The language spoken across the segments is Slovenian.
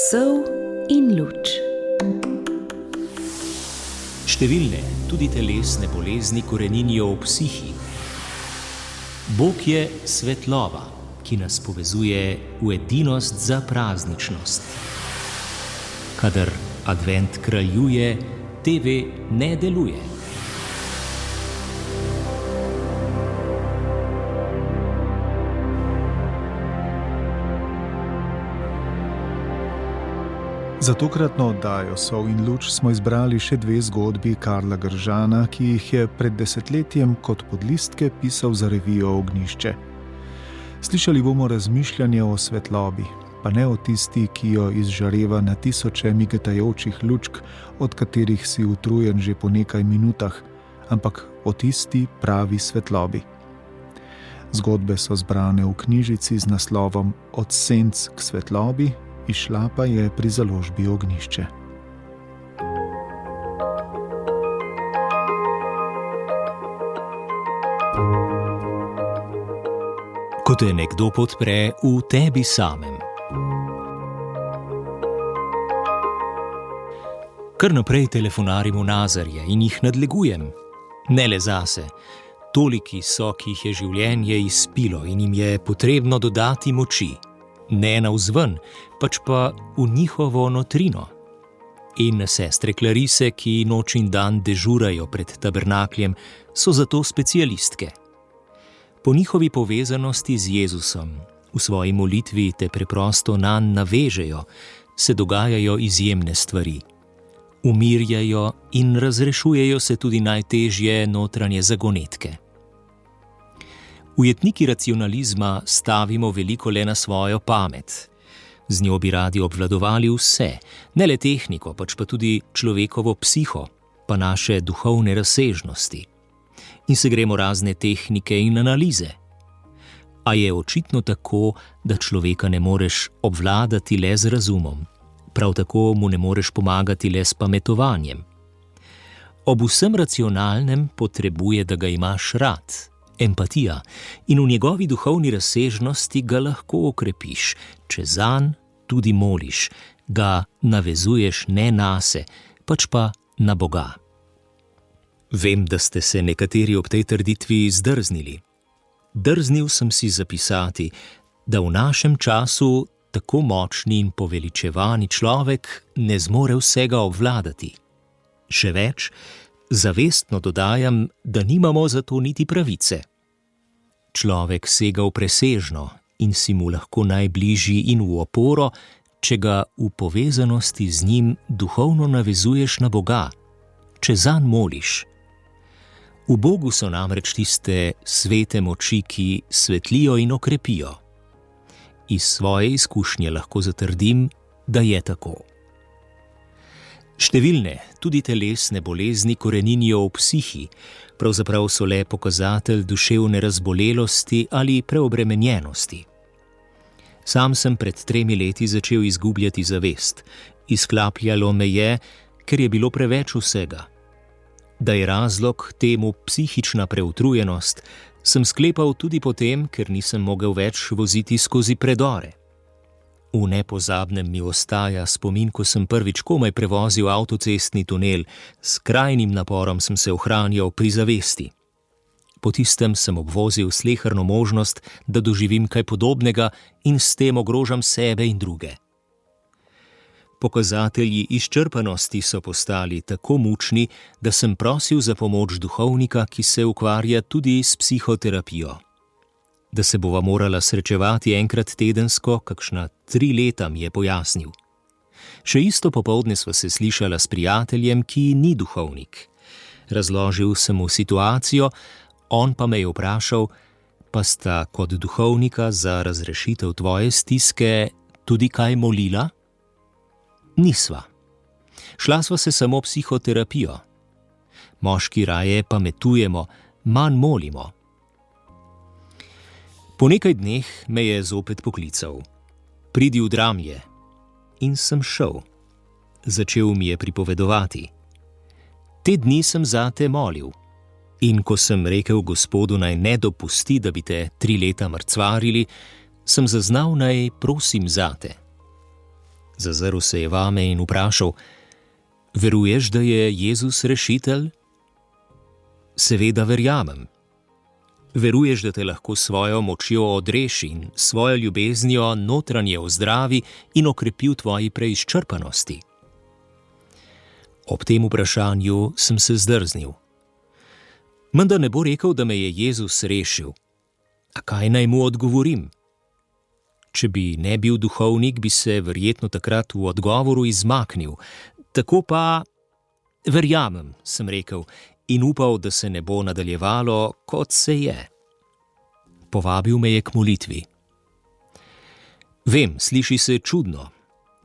Sol in luč. Številne, tudi telesne bolezni koreninijo v psihi. Bog je svetloba, ki nas povezuje v edinost za prazničnost. Kadar advent kraljuje, TV ne deluje. Za tokratno oddajo Sol in luč smo izbrali še dve zgodbi Karla Gržana, ki jih je pred desetletjem kot podlistke pisal za revijo Ognjišče. Slišali bomo razmišljanje o svetlobi, pa ne o tisti, ki jo izžareva na tisoče migetajočih lučk, od katerih si utrujen že po nekaj minutah, ampak o tisti pravi svetlobi. Zgodbe so zbrane v knjižici z naslovom Od senc k svetlobi, izšla pa je pri založbi Ognjišče. Ko te nekdo podpre v tebi samem. Kar naprej telefonarim v nazarje in jih nadlegujem. Ne le zase. Toliki so, ki jih je življenje izpilo in jim je potrebno dodati moči. Ne navzven, pač pa v njihovo notrino. In sestre Klarise, ki noč in dan dežurajo pred tabernakljem, so zato specialistke. Po njihovi povezanosti z Jezusom, v svoji molitvi te preprosto nanj navežejo, se dogajajo izjemne stvari. Umirjajo in razrešujejo se tudi najtežje notranje zagonetke. Ujetniki racionalizma stavimo veliko le na svojo pamet. Z njo bi radi obvladovali vse, ne le tehniko, pač pa tudi človekovo psiho, pa naše duhovne razsežnosti. In se gremo razne tehnike in analize. A je očitno tako, da človeka ne moreš obvladati le z razumom. Prav tako mu ne moreš pomagati le s pametovanjem. Ob vsem racionalnem potrebuje, da ga imaš rad. Empatija, in v njegovi duhovni razsežnosti ga lahko okrepiš, če zanj tudi moliš, ga navezuješ ne nase, pač pa na Boga. Vem, da ste se nekateri ob tej trditvi zdrznili. Drznil sem si zapisati, da v našem času tako močni in poveličevani človek ne zmore vsega obvladati. Še več, zavestno dodajam, da nimamo za to niti pravice. Človek sega v presežno in si mu lahko najbližji in v oporo, če ga v povezanosti z njim duhovno navezuješ na Boga, če zanj moliš. V Bogu so namreč tiste svete moči, ki svetlijo in okrepijo. Iz svoje izkušnje lahko zatrdim, da je tako. Številne, tudi telesne bolezni koreninijo v psihi, pravzaprav so le pokazatelj duševne razbolelosti ali preobremenjenosti. Sam sem pred 3 leti začel izgubljati zavest. Izklapljalo me je, ker je bilo preveč vsega. Da je razlog temu psihična preutrujenost, sem sklepal tudi potem, ker nisem mogel več voziti skozi predore. V nepozabnem mi ostaja spomin, ko sem prvič komaj prevozil avtocestni tunel, s skrajnim naporom sem se ohranjal pri zavesti. Po tistem sem obvozil sleherno možnost, da doživim kaj podobnega in s tem ogrožam sebe in druge. Pokazatelji izčrpanosti so postali tako mučni, da sem prosil za pomoč duhovnika, ki se ukvarja tudi s psihoterapijo. Da se bova morala srečevati enkrat tedensko, kakšna 3 leta, mi je pojasnil. Še isto popoldne sva se slišala s prijateljem, ki ni duhovnik. Razložil sem mu situacijo, on pa me je vprašal, pa sta kot duhovnika za razrešitev tvoje stiske tudi kaj molila? Nisva. Šla sva se samo psihoterapijo. Moški raje pametujemo, manj molimo. Po nekaj dneh me je zopet poklical. Pridi v Dramlje. In sem šel. Začel mi je pripovedovati. Te dni sem zate molil. In ko sem rekel Gospodu, naj ne dopusti, da bi te 3 leta mrcvarili, sem zaznal, naj prosim zate. Zazrl se je vame in vprašal: veruješ, da je Jezus rešitelj? Seveda verjamem. Veruješ, da te lahko svojo močjo odreši in svojo ljubeznijo notranje ozdravi in okrepi v tvoji preizčrpanosti? Ob tem vprašanju sem se zdrznil. Menda ne bo rekel, da me je Jezus rešil. A kaj naj mu odgovorim? Če bi ne bil duhovnik, bi se verjetno takrat v odgovoru izmaknil. Tako pa verjamem, sem rekel, in upal, da se ne bo nadaljevalo, kot se je. Povabil me je k molitvi. Vem, sliši se čudno.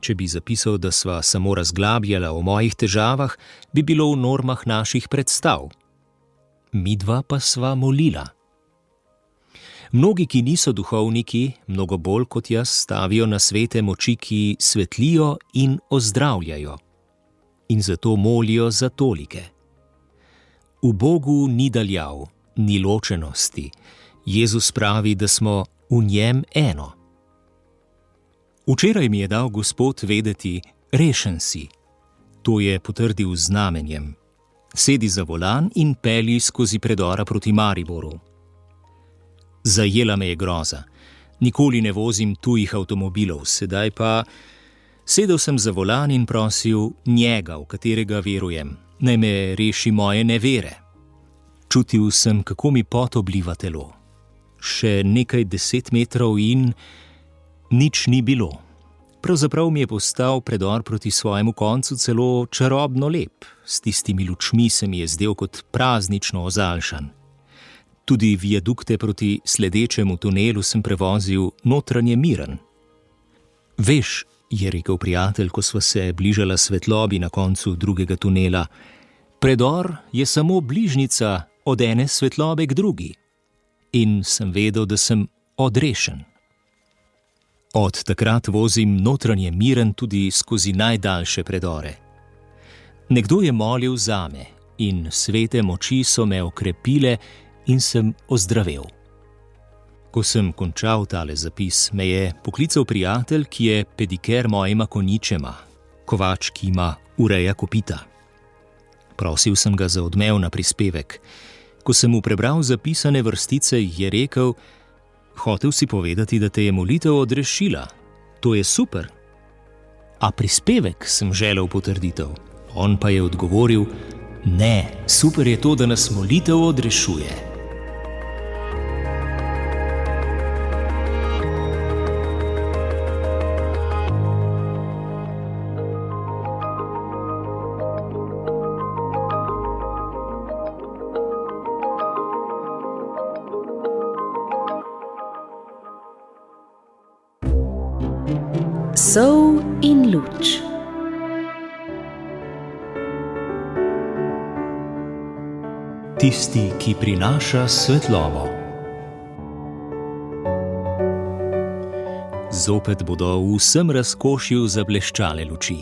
Če bi zapisal, da sva samo razglabljala o mojih težavah, bi bilo v normah naših predstav. Midva pa sva molila. Mnogi, ki niso duhovniki, mnogo bolj kot jaz stavijo na svete moči, ki svetlijo in ozdravljajo. In zato molijo za tolike. V Bogu ni daljav, ni ločenosti. Jezus pravi, da smo v njem eno. Včeraj mi je dal Gospod vedeti: rešen si. To je potrdil z znamenjem. Sedi za volan in pelji skozi predora proti Mariboru. Zajela me je groza. Nikoli ne vozim tujih avtomobilov, sedaj pa sedel sem za volan in prosil njega, v katerega verujem, naj me reši moje nevere. Čutil sem, kako mi pot obliva telo. Še nekaj 10 metrov in nič ni bilo. Pravzaprav mi je postal predor proti svojemu koncu celo čarobno lep. S tistimi lučmi se mi je zdel kot praznično ozaljšan. Tudi viadukte proti sledečemu tunelu sem prevozil notranje miren. Veš, je rekel prijatelj, ko sva se bližala svetlobi na koncu drugega tunela, predor je samo bližnjica od ene svetlobe k drugi. In sem vedel, da sem odrešen. Od takrat vozim notranje miren tudi skozi najdaljše predore. Nekdo je molil zame in svete moči so me okrepile in sem ozdravel. Ko sem končal tale zapis, me je poklical prijatelj, ki je pediker mojima konjičema, kovač, ki ima ureja kopita. Prosil sem ga za odmev na prispevek. Ko sem mu prebral zapisane vrstice, je rekel: hotel si povedati, da te je molitev odrešila. To je super. A prispevek, sem želel potrditev. On pa je odgovoril: ne, super je to, da nas molitev odrešuje. Sol in luč. Tisti, ki prinaša svetlobo. Zopet bodo v vsem razkošju zableščale luči.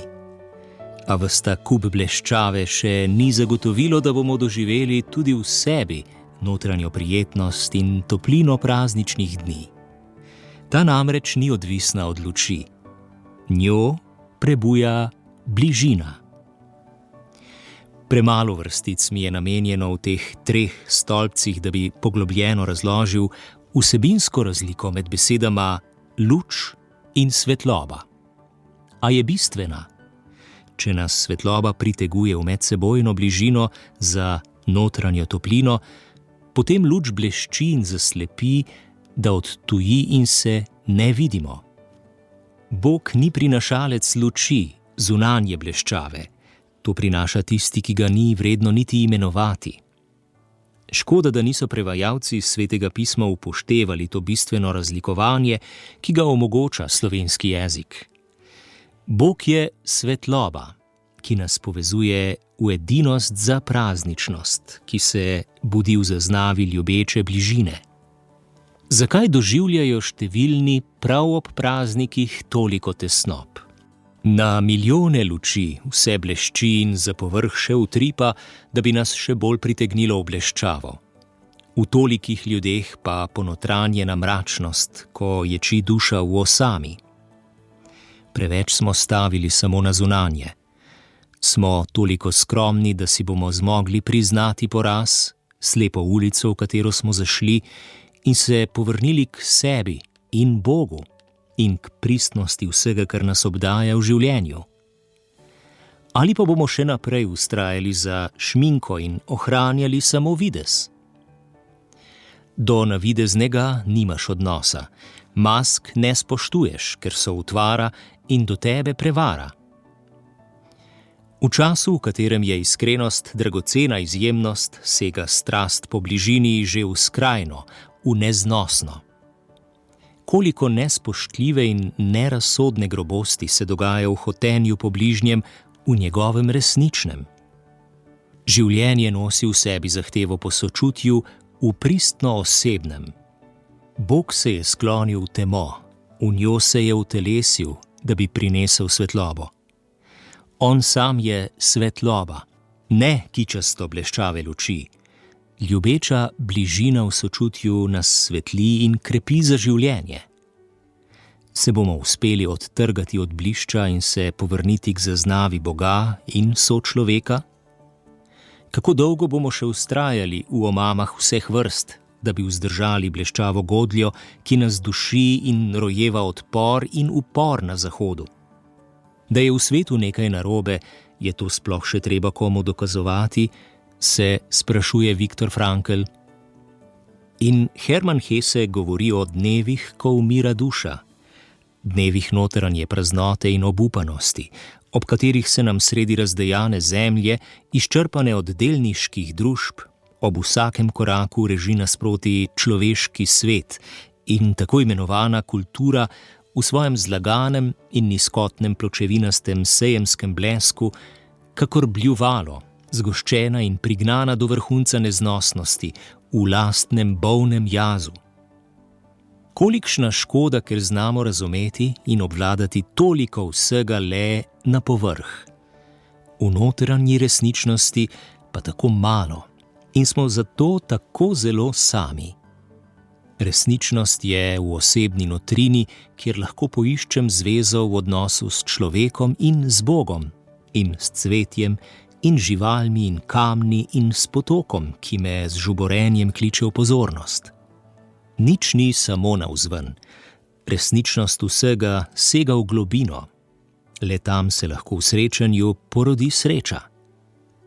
A ves ta kup bleščave še ni zagotovilo, da bomo doživeli tudi v sebi notranjo prijetnost in toplino prazničnih dni. Ta namreč ni odvisna od luči. Njo prebuja bližina. Premalo vrstic mi je namenjeno v teh 3 stolpcih, da bi poglobljeno razložil vsebinsko razliko med besedama luč in svetloba. A je bistvena. Če nas svetloba priteguje v medsebojno bližino za notranjo toplino, potem luč blešči in zaslepi, da odtuji in se ne vidimo. Bog ni prinašalec luči, zunanje bleščave. To prinaša tisti, ki ga ni vredno niti imenovati. Škoda, da niso prevajalci Svetega pisma upoštevali to bistveno razlikovanje, ki ga omogoča slovenski jezik. Bog je svetloba, ki nas povezuje v edinost za prazničnost, ki se budi v zaznavi ljubeče bližine. Zakaj doživljajo številni prav ob praznikih toliko tesnob? Na milijone luči vse blešči in za povrh še utripa, da bi nas še bolj pritegnilo v bleščavo. V tolikih ljudeh pa ponotranjena mračnost, ko ječi duša v osami. preveč smo stavili samo na zunanje. Smo toliko skromni, da si bomo zmogli priznati poraz, slepo ulico, v katero smo zašli, in se povrnili k sebi in Bogu in k pristnosti vsega, kar nas obdaja v življenju. Ali pa bomo še naprej vztrajali za šminko in ohranjali samo videz? Do navideznega nimaš odnosa, mask ne spoštuješ, ker so utvara in do tebe prevara. V času, v katerem je iskrenost dragocena izjemnost, sega strast po bližini že v skrajno, v neznosno. Koliko nespoštljive in nerazsodne grobosti se dogaja v hotenju po bližnjem, v njegovem resničnem. Življenje nosi v sebi zahtevo po sočutju, v pristno osebnem. Bog se je sklonil v temo, v njo se je utelesil, da bi prinesel svetlobo. On sam je svetloba, ne kičasto bleščave luči. Ljubeča bližina v sočutju nas svetli in krepi za življenje. Se bomo uspeli odtrgati od blišča in se povrniti k zaznavi Boga in sočloveka? Kako dolgo bomo še vztrajali v omamah vseh vrst, da bi vzdržali bleščavo godljo, ki nas duši in rojeva odpor in upor na zahodu? Da je v svetu nekaj narobe, je to sploh še treba komu dokazovati, se sprašuje Viktor Frankl. In Hermann Hesse govori o dnevih, ko umira duša. Dnevih notranje praznote in obupanosti, ob katerih se nam sredi razdejane zemlje, izčrpane od delniških družb, ob vsakem koraku reži nasproti človeški svet in tako imenovana kultura v svojem zlaganem in nizkotnem pločevinastem sejemskem blesku, kakor bljuvalo, zgoščena in prignana do vrhunca neznosnosti, v lastnem bolnem jazu. Kolikšna škoda, ker znamo razumeti in obvladati toliko vsega le na povrh. V notranji resničnosti pa tako malo in smo zato tako zelo sami. Resničnost je v osebni notrini, kjer lahko poiščem zvezo v odnosu s človekom in z Bogom, in s cvetjem, in živalmi in kamni in s potokom, ki me z žuborenjem kliče v pozornost. Nič ni samo navzven. Resničnost vsega sega v globino. Le tam se lahko v srečanju porodi sreča.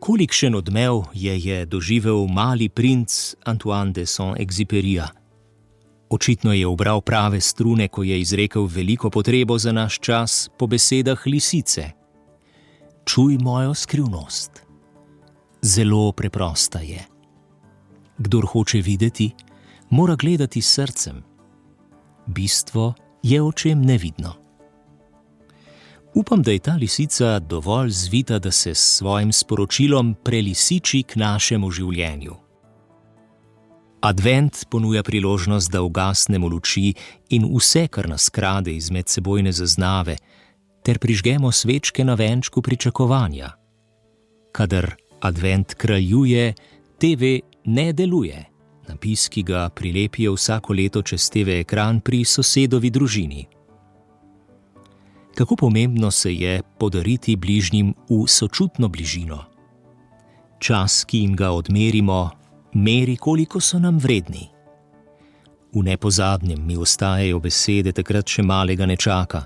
Kolikšen odmev je doživel mali princ Antoine de Saint-Exupéryja. Očitno je ubral prave strune, ko je izrekel veliko potrebo za naš čas po besedah lisice. Čuj mojo skrivnost. Zelo preprosta je. Kdor hoče videti, mora gledati s srcem. Bistvo je očem nevidno. Upam, da je ta lisica dovolj zvita, da se s svojim sporočilom prelisiči k našemu življenju. Advent ponuja priložnost, da ugasnemo luči in vse, kar nas krade iz medsebojne zaznave, ter prižgemo svečke na venčku pričakovanja. Kadar advent kraljuje, TV ne deluje. Napis, ki ga prilepijo vsako leto čez TV ekran pri sosedovi družini. Kako pomembno se je podariti bližnjim v sočutno bližino. Čas, ki jim ga odmerimo, meri, koliko so nam vredni. V nepozadnjem mi ostajajo besede takrat še malega nečaka.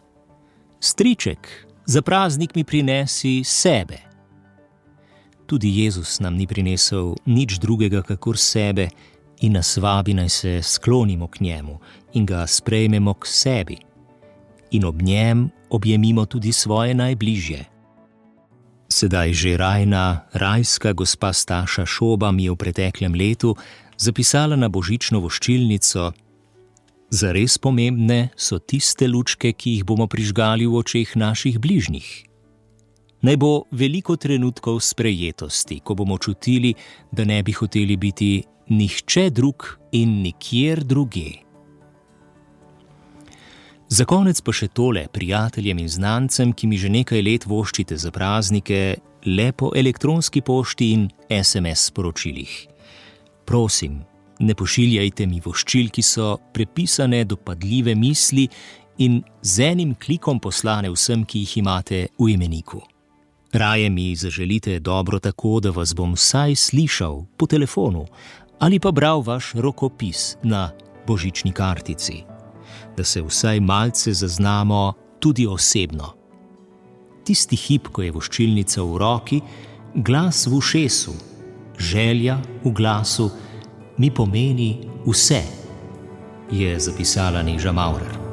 Striček, za praznik mi prinesi sebe. Tudi Jezus nam ni prinesel nič drugega kakor sebe, in nas vabi, naj se sklonimo k njemu in ga sprejmemo k sebi. In ob njem objemimo tudi svoje najbližje. Sedaj že rajska gospa Staša Šoba mi je v preteklem letu zapisala na božično voščilnico: zares pomembne so tiste lučke, ki jih bomo prižgali v očeh naših bližnjih. Naj bo veliko trenutkov sprejetosti, ko bomo čutili, da ne bi hoteli biti nihče drug in nikjer druge. Za konec pa še tole prijateljem in znancem, ki mi že nekaj let voščite za praznike, le po elektronski pošti in SMS sporočilih. Prosim, ne pošiljajte mi voščil, ki so prepisane dopadljive misli in z enim klikom poslane vsem, ki jih imate v imeniku. Raje mi zaželite dobro tako, da vas bom vsaj slišal po telefonu ali pa bral vaš rokopis na božični kartici, da se vsaj malce zaznamo tudi osebno. Tisti hip, ko je voščilnica v roki, glas v ušesu, želja v glasu, mi pomeni vse, je zapisala Neža Maurer.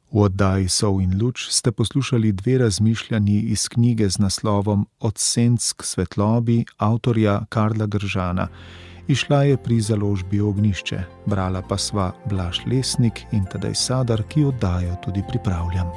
V oddaji Sol in luč ste poslušali dve razmišljanji iz knjige z naslovom Od senc k svetlobi avtorja Karla Gržana. Izšla je pri založbi Ognjišče, brala pa sva Blaž Lesnik in Tadej Sadar, ki oddajo tudi pripravljam.